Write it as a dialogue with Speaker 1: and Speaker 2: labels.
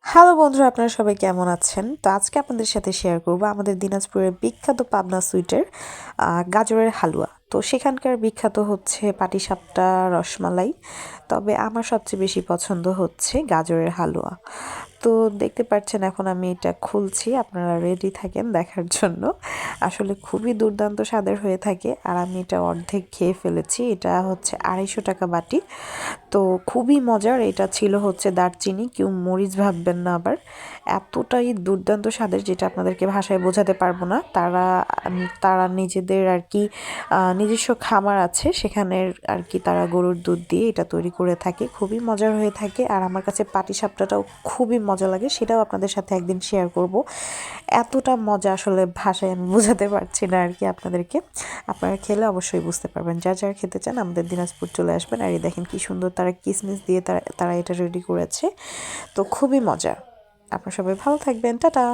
Speaker 1: Hello বন্ধুরা, আপনারা সবাই কেমন আছেন? তো আজকে আপনাদের সাথে শেয়ার করব আমাদের দিনাজপুরের বিখ্যাত পাবনা সুইটের গাজরের হালুয়া। তো সেখানকার বিখ্যাত হচ্ছে পাটিসাপটা, রসমালাই। তবে আমার সবচেয়ে বেশি পছন্দ হচ্ছে গাজরের হালুয়া। তো দেখতে পাচ্ছেন এখন আমি এটা খুলছি, আপনারা রেডি থাকেন দেখার জন্য। আসলে খুবই দুর্দান্ত স্বাদের হয়ে থাকে আর আমি এটা অর্ধেক খেয়ে ফেলেছি। এটা হচ্ছে 250 টাকা বাটি। তো খুবই মজার। এটা ছিল হচ্ছে দারচিনি, কেউ মরিচ ভাববেন না আবার। এতটাই দুর্দান্ত স্বাদের যেটা আপনাদেরকে ভাষায় বোঝাতে পারবো না। তারা নিজেদের আর কি নিজস্ব খামার আছে, সেখানের আর কি তারা গরুর দুধ দিয়ে এটা তৈরি করে থাকে। খুবই মজার হয়ে থাকে আর আমার কাছে পাটিসাপটাটাও খুবই মজা লাগে, সেটাও আপনাদের সাথে একদিন শেয়ার করব। এতটা মজা আসলে ভাষায় আমি বোঝাতে পারছি না আর কি আপনাদেরকে। আপনারা খেলে অবশ্যই বুঝতে পারবেন। যারা খেতে চান আমাদের দিনাজপুর চলে আসবেন। আর এই দেখেন কি সুন্দর তারা কিসমিস দিয়ে তারা এটা রেডি করেছে। তো খুবই মজা। আপনারা সবাই ভালো থাকবেন। টাটা।